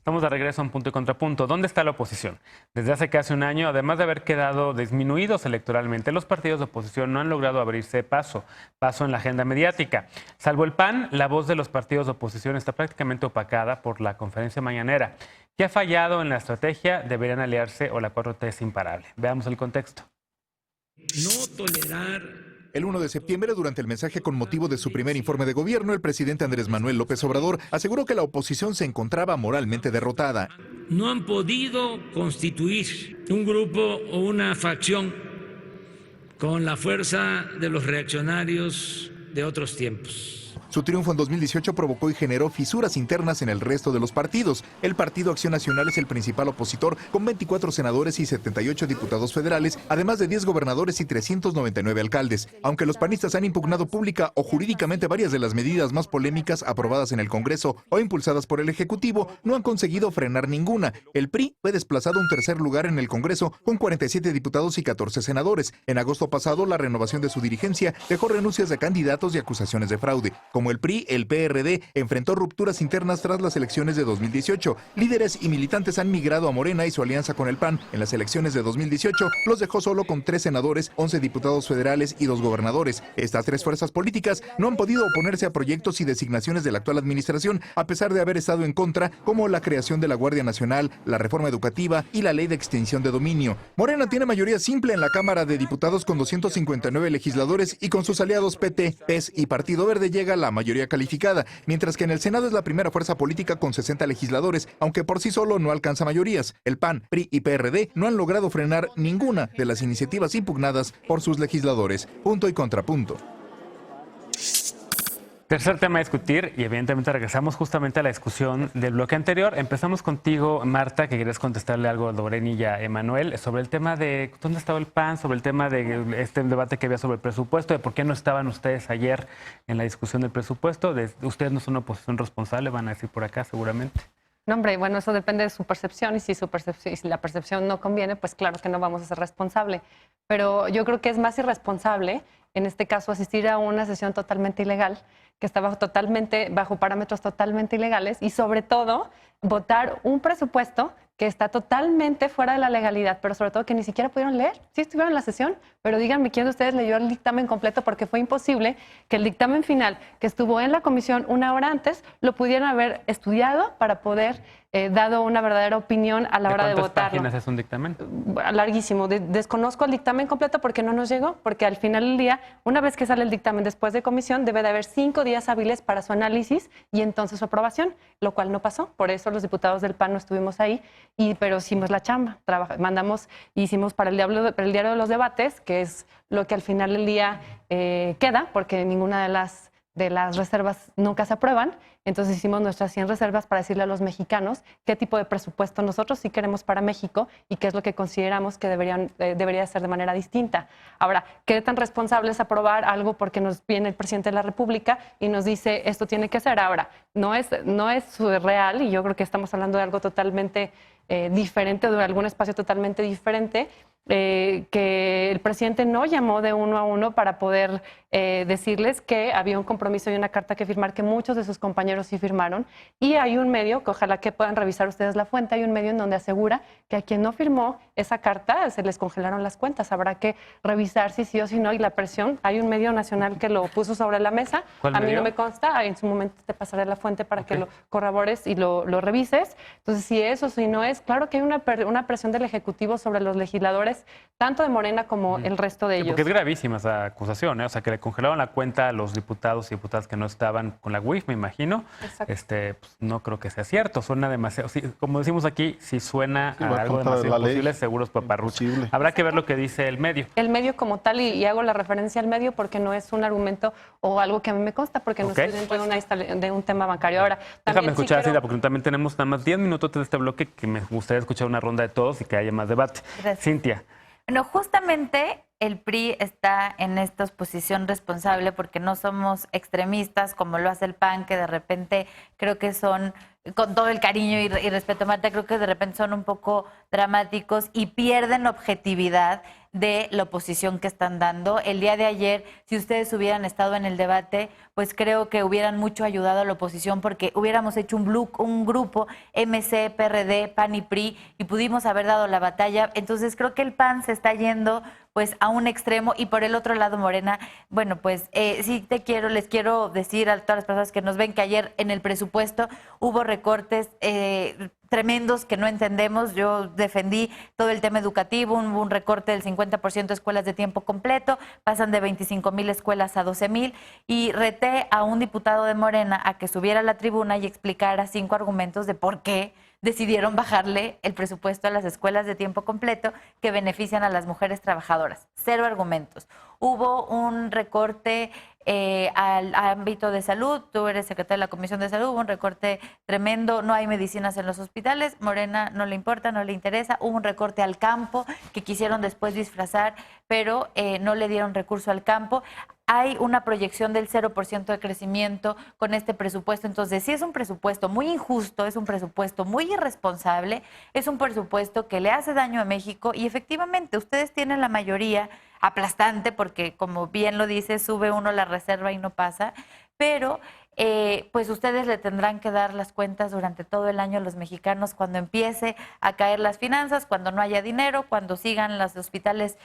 Estamos de regreso a Un Punto y Contrapunto. ¿Dónde está la oposición? Desde hace casi un año, además de haber quedado disminuidos electoralmente, los partidos de oposición no han logrado abrirse paso en la agenda mediática. Salvo el PAN, la voz de los partidos de oposición está prácticamente opacada por la conferencia mañanera. ¿Qué ha fallado en la estrategia? ¿Deberían aliarse o la 4T es imparable? Veamos el contexto. No tolerar. El 1 de septiembre, durante el mensaje con motivo de su primer informe de gobierno, el presidente Andrés Manuel López Obrador aseguró que la oposición se encontraba moralmente derrotada. No han podido constituir un grupo o una facción con la fuerza de los reaccionarios de otros tiempos. Su triunfo en 2018 provocó y generó fisuras internas en el resto de los partidos. El Partido Acción Nacional es el principal opositor, con 24 senadores y 78 diputados federales, además de 10 gobernadores y 399 alcaldes. Aunque los panistas han impugnado pública o jurídicamente varias de las medidas más polémicas aprobadas en el Congreso o impulsadas por el Ejecutivo, no han conseguido frenar ninguna. El PRI fue desplazado a un tercer lugar en el Congreso con 47 diputados y 14 senadores. En agosto pasado, la renovación de su dirigencia dejó renuncias de candidatos y acusaciones de fraude. Como el PRI, el PRD enfrentó rupturas internas tras las elecciones de 2018. Líderes y militantes han migrado a Morena y su alianza con el PAN. En las elecciones de 2018 los dejó solo con 3 senadores, 11 diputados federales y 2 gobernadores. Estas 3 fuerzas políticas no han podido oponerse a proyectos y designaciones de la actual administración, a pesar de haber estado en contra, como la creación de la Guardia Nacional, la reforma educativa y la ley de extinción de dominio. Morena tiene mayoría simple en la Cámara de Diputados con 259 legisladores y con sus aliados PT, PES y Partido Verde llega a la mayoría calificada, mientras que en el Senado es la primera fuerza política con 60 legisladores, aunque por sí solo no alcanza mayorías. El PAN, PRI y PRD no han logrado frenar ninguna de las iniciativas impugnadas por sus legisladores. Punto y contrapunto. Tercer tema a discutir, y evidentemente regresamos justamente a la discusión del bloque anterior. Empezamos contigo, Marta, que querías contestarle algo a Loreni y a Emanuel sobre el tema de dónde estaba el PAN, sobre el tema de este debate que había sobre el presupuesto, de por qué no estaban ustedes ayer en la discusión del presupuesto. Ustedes no son una oposición responsable, van a decir por acá seguramente. No, hombre, bueno, eso depende de su percepción y si la percepción no conviene, pues claro que no vamos a ser responsable. Pero yo creo que es más irresponsable, en este caso, asistir a una sesión totalmente ilegal, que está bajo parámetros totalmente ilegales y sobre todo votar un presupuesto que está totalmente fuera de la legalidad, pero sobre todo que ni siquiera pudieron leer. Sí estuvieron en la sesión, pero díganme quién de ustedes leyó el dictamen completo, porque fue imposible que el dictamen final, que estuvo en la comisión una hora antes, lo pudieran haber estudiado para poder dado una verdadera opinión a la hora de votarlo. ¿Cuántas páginas es un dictamen? Larguísimo. Desconozco el dictamen completo porque no nos llegó, porque al final del día, una vez que sale el dictamen después de comisión, debe de haber 5 días hábiles para su análisis y entonces su aprobación, lo cual no pasó. Por eso los diputados del PAN no estuvimos ahí, pero hicimos la chamba. Hicimos para el diario de los debates, que es lo que al final del día queda, porque ninguna de las reservas nunca se aprueban. Entonces hicimos nuestras 100 reservas para decirle a los mexicanos qué tipo de presupuesto nosotros sí queremos para México y qué es lo que consideramos que debería ser de manera distinta. Ahora, ¿qué tan responsable es aprobar algo porque nos viene el presidente de la República y nos dice esto tiene que ser? Ahora, no es real, y yo creo que estamos hablando de algo totalmente diferente, de algún espacio totalmente diferente, que el presidente no llamó de uno a uno para poder decirles que había un compromiso y una carta que firmar, que muchos de sus compañeros sí firmaron, y hay un medio, que ojalá que puedan revisar ustedes la fuente, hay un medio en donde asegura que a quien no firmó esa carta se les congelaron las cuentas. Habrá que revisar si sí o si no, y la presión, hay un medio nacional que lo puso sobre la mesa. ¿Cuál a mí medio? no me consta, en su momento te pasaré la fuente para que lo corrobores y lo revises. Entonces, si es o si no es, claro que hay una presión del Ejecutivo sobre los legisladores, tanto de Morena como el resto de ellos. Porque es gravísima esa acusación, ¿eh? O sea, que le congelaron la cuenta a los diputados y diputadas que no estaban con la UIF, me imagino. Exacto. Pues, no creo que sea cierto, suena demasiado, sí, como decimos aquí, si suena Sí, a va algo contra demasiado la ley. imposible, seguro es paparrucho. Imposible. Habrá que ver lo que dice el medio. El medio como tal, y hago la referencia al medio porque no es un argumento o algo que a mí me consta, porque no estoy dentro de un tema bancario. Ahora, Déjame también escuchar a quiero- Cintia, porque también tenemos nada más 10 minutos de este bloque que me gustaría escuchar una ronda de todos y que haya más debate. Gracias. Cintia. Bueno, justamente el PRI está en esta posición responsable porque no somos extremistas como lo hace el PAN, que de repente creo que son, con todo el cariño y respeto, Marta, creo que de repente son un poco dramáticos y pierden la objetividad de la oposición que están dando. El día de ayer, si ustedes hubieran estado en el debate, pues creo que hubieran mucho ayudado a la oposición porque hubiéramos hecho un grupo MC, PRD, PAN y PRI y pudimos haber dado la batalla. Entonces creo que el PAN se está yendo pues a un extremo y por el otro lado Morena, bueno, pues sí les quiero decir a todas las personas que nos ven que ayer en el presupuesto hubo recortes tremendos que no entendemos. Yo defendí todo el tema educativo, hubo un recorte del 50% de escuelas de tiempo completo, pasan de 25,000 escuelas a 12,000 y reté a un diputado de Morena a que subiera a la tribuna y explicara 5 argumentos de por qué decidieron bajarle el presupuesto a las escuelas de tiempo completo que benefician a las mujeres trabajadoras. 0 argumentos. Hubo un recorte al ámbito de salud, tú eres secretaria de la Comisión de Salud, hubo un recorte tremendo, no hay medicinas en los hospitales, Morena no le importa, no le interesa, hubo un recorte al campo que quisieron después disfrazar, pero no le dieron recurso al campo. Hay una proyección del 0% de crecimiento con este presupuesto, entonces sí es un presupuesto muy injusto, es un presupuesto muy irresponsable, es un presupuesto que le hace daño a México y efectivamente ustedes tienen la mayoría aplastante porque como bien lo dice, sube uno la reserva y no pasa, pero pues ustedes le tendrán que dar las cuentas durante todo el año a los mexicanos cuando empiece a caer las finanzas, cuando no haya dinero, cuando sigan los hospitales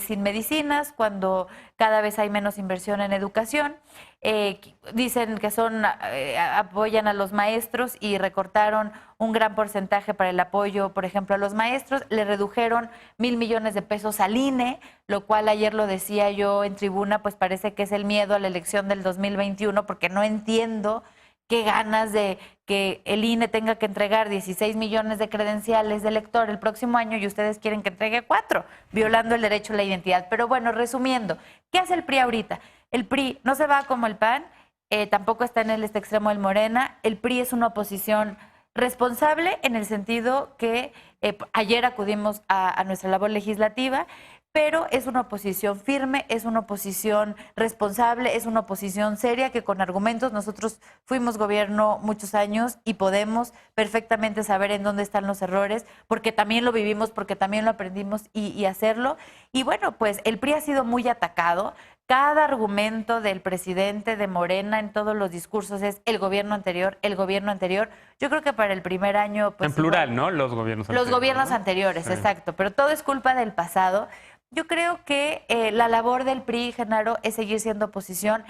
sin medicinas, cuando cada vez hay menos inversión en educación. Dicen que apoyan a los maestros y recortaron un gran porcentaje para el apoyo, por ejemplo, a los maestros. Le redujeron 1,000 millones de pesos al INE, lo cual ayer lo decía yo en tribuna, pues parece que es el miedo a la elección del 2021, porque no entiendo qué ganas de que el INE tenga que entregar 16 millones de credenciales de elector el próximo año y ustedes quieren que entregue 4, violando el derecho a la identidad. Pero bueno, resumiendo, ¿qué hace el PRI ahorita? El PRI no se va como el PAN, tampoco está en este extremo del Morena. El PRI es una oposición responsable en el sentido que ayer acudimos a nuestra labor legislativa, pero es una oposición firme, es una oposición responsable, es una oposición seria que con argumentos, nosotros fuimos gobierno muchos años y podemos perfectamente saber en dónde están los errores, porque también lo vivimos, porque también lo aprendimos y hacerlo. Y bueno, pues el PRI ha sido muy atacado. Cada argumento del presidente de Morena en todos los discursos es el gobierno anterior, el gobierno anterior. Yo creo que para el primer año... Pues, en plural, ¿no? Los gobiernos anteriores. Los gobiernos anteriores, sí. Exacto. Pero todo es culpa del pasado. Yo creo que la labor del PRI, Genaro, es seguir siendo oposición.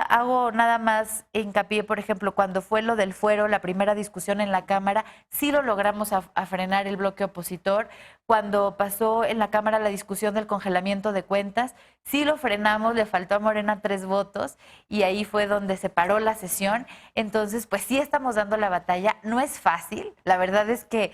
Hago nada más hincapié, por ejemplo, cuando fue lo del fuero, la primera discusión en la Cámara, sí lo logramos a frenar el bloque opositor. Cuando pasó en la Cámara la discusión del congelamiento de cuentas, sí lo frenamos, le faltó a Morena 3 votos y ahí fue donde se paró la sesión. Entonces, pues sí estamos dando la batalla. No es fácil, la verdad es que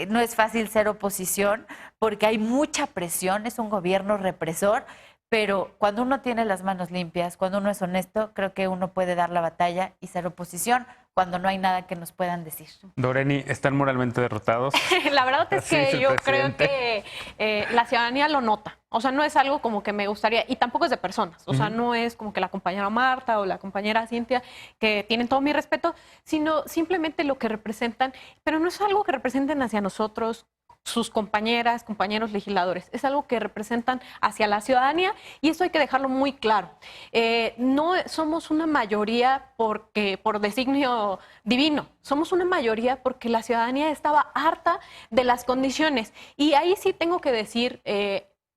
no es fácil ser oposición porque hay mucha presión, es un gobierno represor. Pero cuando uno tiene las manos limpias, cuando uno es honesto, creo que uno puede dar la batalla y ser oposición cuando no hay nada que nos puedan decir. Doreni, ¿están moralmente derrotados? La verdad es que yo creo que la ciudadanía lo nota. O sea, no es algo como que me gustaría, y tampoco es de personas. O sea, no es como que la compañera Marta o la compañera Cintia, que tienen todo mi respeto, sino simplemente lo que representan, pero no es algo que representen hacia nosotros, sus compañeras, compañeros legisladores. Es algo que representan hacia la ciudadanía y eso hay que dejarlo muy claro. No somos una mayoría por designio divino, somos una mayoría porque la ciudadanía estaba harta de las condiciones. Y ahí sí tengo que decir,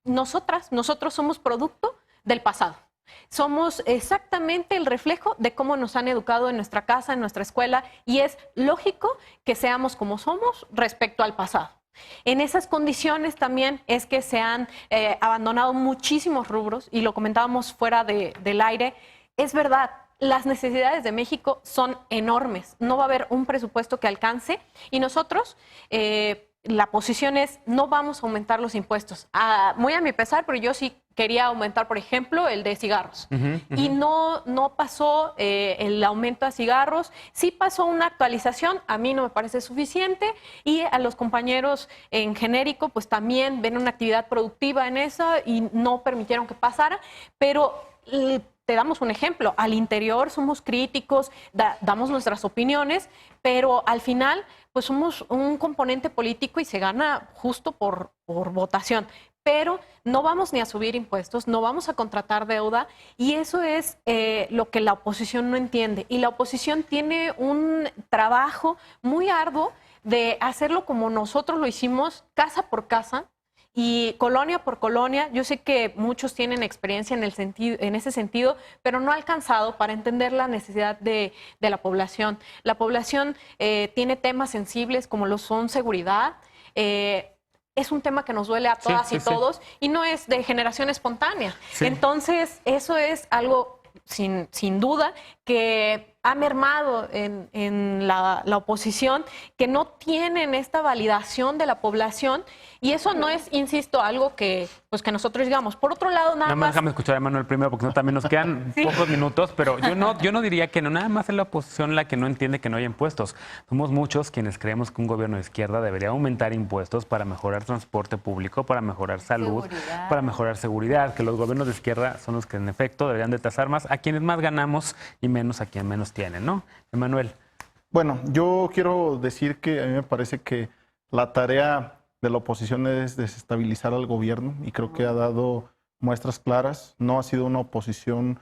nosotros somos producto del pasado. Somos exactamente el reflejo de cómo nos han educado en nuestra casa, en nuestra escuela, y es lógico que seamos como somos respecto al pasado. En esas condiciones también es que se han abandonado muchísimos rubros y lo comentábamos fuera del aire. Es verdad, las necesidades de México son enormes. No va a haber un presupuesto que alcance y nosotros, la posición es no vamos a aumentar los impuestos. Muy a mi pesar, pero yo sí quería aumentar, por ejemplo, el de cigarros. Y no pasó el aumento a cigarros. Sí pasó una actualización, a mí no me parece suficiente. Y a los compañeros en genérico, pues también ven una actividad productiva en esa y no permitieron que pasara. Pero te damos un ejemplo. Al interior somos críticos, damos nuestras opiniones, pero al final pues somos un componente político y se gana justo por votación. pero no vamos ni a subir impuestos, no vamos a contratar deuda, y eso es lo que la oposición no entiende. Y la oposición tiene un trabajo muy arduo de hacerlo como nosotros lo hicimos, casa por casa y colonia por colonia. Yo sé que muchos tienen experiencia en ese sentido, pero no ha alcanzado para entender la necesidad de la población. La población tiene temas sensibles como lo son seguridad. Es un tema que nos duele a todas y todos, y no es de generación espontánea. Sí. Entonces, eso es algo sin duda que ha mermado en la oposición, que no tienen esta validación de la población, y eso no es, insisto, algo que nosotros digamos. Por otro lado, nada más... Déjame escuchar a Manuel primero, porque no, también nos quedan pocos minutos, pero yo no diría que no, nada más es la oposición la que no entiende que no hay impuestos. Somos muchos quienes creemos que un gobierno de izquierda debería aumentar impuestos para mejorar transporte público, para mejorar salud, para mejorar seguridad, que los gobiernos de izquierda son los que en efecto deberían de tasar más a quienes más ganamos y menos a quien menos tienen, ¿no? Emanuel. Bueno, yo quiero decir que a mí me parece que la tarea de la oposición es desestabilizar al gobierno, y creo que ha dado muestras claras. No ha sido una oposición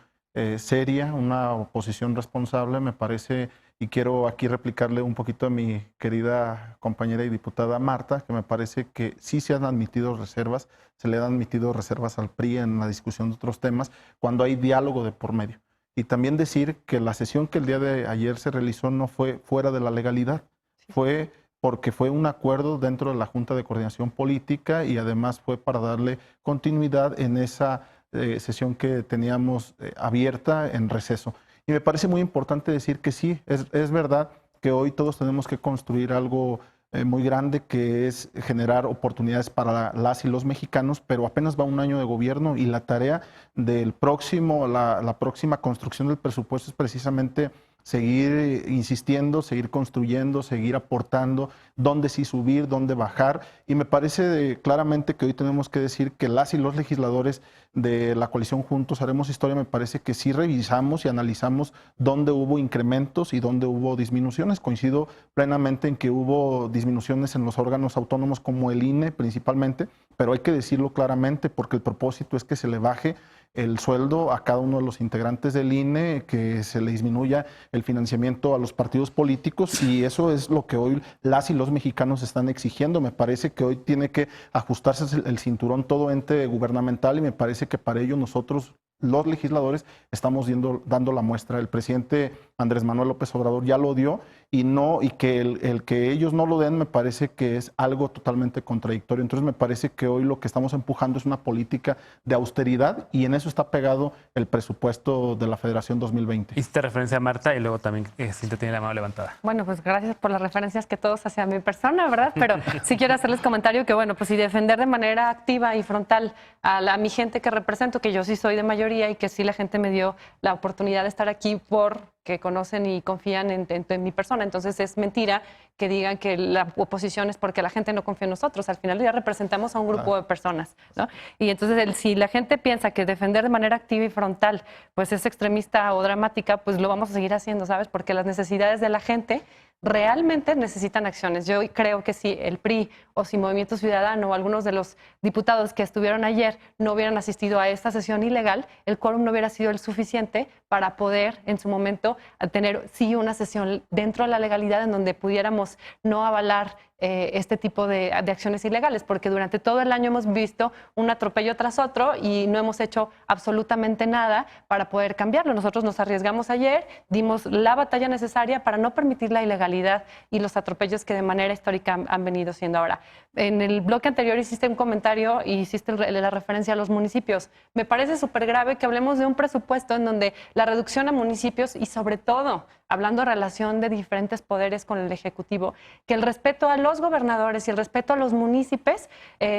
seria, una oposición responsable, me parece, y quiero aquí replicarle un poquito a mi querida compañera y diputada Marta, que me parece que sí se han admitido reservas, se le han admitido reservas al PRI en la discusión de otros temas, cuando hay diálogo de por medio. Y también decir que la sesión que el día de ayer se realizó no fue fuera de la legalidad, fue porque fue un acuerdo dentro de la Junta de Coordinación Política, y además fue para darle continuidad en esa sesión que teníamos abierta en receso. Y me parece muy importante decir que sí, es verdad que hoy todos tenemos que construir algo muy grande, que es generar oportunidades para las y los mexicanos, pero apenas va un año de gobierno, y la tarea del próximo, la próxima construcción del presupuesto es precisamente seguir insistiendo, seguir construyendo, seguir aportando, dónde sí subir, dónde bajar. Y me parece claramente que hoy tenemos que decir que las y los legisladores de la coalición Juntos Haremos Historia, me parece que sí revisamos y analizamos dónde hubo incrementos y dónde hubo disminuciones. Coincido plenamente en que hubo disminuciones en los órganos autónomos como el INE principalmente, pero hay que decirlo claramente porque el propósito es que se le baje el sueldo a cada uno de los integrantes del INE, que se le disminuya el financiamiento a los partidos políticos, y eso es lo que hoy las y los mexicanos están exigiendo. Me parece que hoy tiene que ajustarse el cinturón todo ente gubernamental, y me parece que para ello nosotros, los legisladores, estamos dando la muestra. El presidente Andrés Manuel López Obrador ya lo dio, y que el que ellos no lo den me parece que es algo totalmente contradictorio. Entonces me parece que hoy lo que estamos empujando es una política de austeridad, y en eso está pegado el presupuesto de la Federación 2020. Hiciste referencia a Marta, y luego también Cintia tiene la mano levantada. Bueno, pues gracias por las referencias que todos hacia mi persona, ¿verdad? Pero sí quiero hacerles comentario que, bueno, pues sí, defender de manera activa y frontal a mi gente que represento, que yo sí soy de mayoría, y que sí la gente me dio la oportunidad de estar aquí porque conocen y confían en mi persona. Entonces es mentira que digan que la oposición es porque la gente no confía en nosotros. Al final ya representamos a un grupo de personas, ¿no? Y entonces si la gente piensa que defender de manera activa y frontal pues es extremista o dramática, pues lo vamos a seguir haciendo, ¿sabes? Porque las necesidades de la gente realmente necesitan acciones. Yo creo que si el PRI o si Movimiento Ciudadano o algunos de los diputados que estuvieron ayer no hubieran asistido a esta sesión ilegal, el quórum no hubiera sido el suficiente para poder en su momento tener sí una sesión dentro de la legalidad en donde pudiéramos no avalar este tipo de acciones ilegales, porque durante todo el año hemos visto un atropello tras otro y no hemos hecho absolutamente nada para poder cambiarlo. Nosotros nos arriesgamos ayer, dimos la batalla necesaria para no permitir la ilegalidad y los atropellos que de manera histórica han venido siendo ahora. En el bloque anterior hiciste un comentario y hiciste la referencia a los municipios. Me parece súper grave que hablemos de un presupuesto en donde la reducción a municipios y sobre todo, hablando de relación de diferentes poderes con el Ejecutivo, que el respeto a los gobernadores y el respeto a los municipios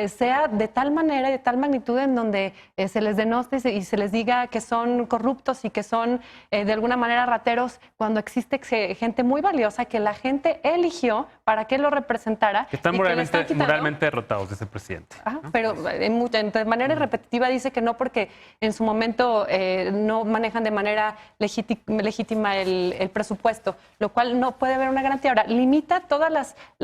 sea de tal manera y de tal magnitud en donde se les denoste y se les diga que son corruptos y que son de alguna manera rateros, cuando existe gente muy valiosa que la gente eligió para que lo representara. Que están y que le están quitando. moralmente derrotados de ese presidente. Ajá, pero de manera repetitiva dice que no porque en su momento no manejan de manera legítima el presupuesto, lo cual no puede haber una garantía. Ahora, limita todos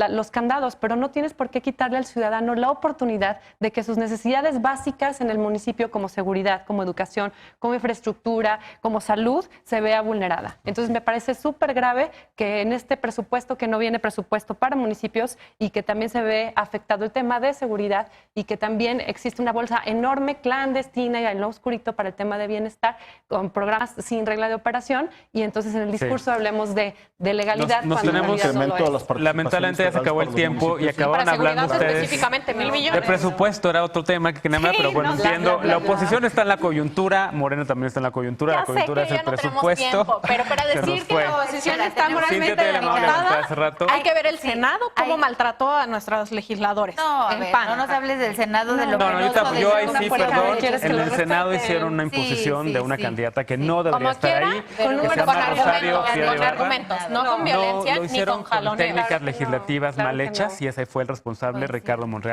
los candados, pero no tienes por qué quitarle al ciudadano la oportunidad de que sus necesidades básicas en el municipio, como seguridad, como educación, como infraestructura, como salud, se vea vulnerada. Entonces, me parece súper grave que en este presupuesto, que no viene presupuesto para municipios y que también se ve afectado el tema de seguridad y que también existe una bolsa enorme, clandestina y en lo oscurito para el tema de bienestar, con programas sin regla de operación, y entonces en el discurso hablemos de legalidad. Nos cuando en tenemos realidad no lo es. Lamentablemente ya se acabó el tiempo y acababan Para seguridad hablando ustedes específicamente, 1,000 millones. de presupuesto, era otro tema que quería hablar, pero bueno, no, entiendo. bla. La oposición está en la coyuntura, Moreno también está en la coyuntura, Ya la coyuntura sé que es el ya no tenemos presupuesto. tiempo, pero para Se nos decir que fue. la oposición está Cintia moralmente tiene una hora de derrotada, hace rato. hay que ver el Sí. Senado cómo Hay- maltrató a nuestros legisladores. No, a el ver, PAN. no nos hables del Senado de lo No, penoso ahí de sí, ser una perdón, ¿Quieres que en lo el Senado respeten? hicieron una Sí, imposición sí, de una sí. candidata que no debería Como estar quiera, ahí, pero que se con llama argumentos, Rosario con Piedra Ibarra. argumentos, no con violencia lo ni hicieron con jaloneo. técnicas Claro que no, legislativas claro mal que hechas no. y ese fue el responsable, Pues sí. Ricardo Monreal.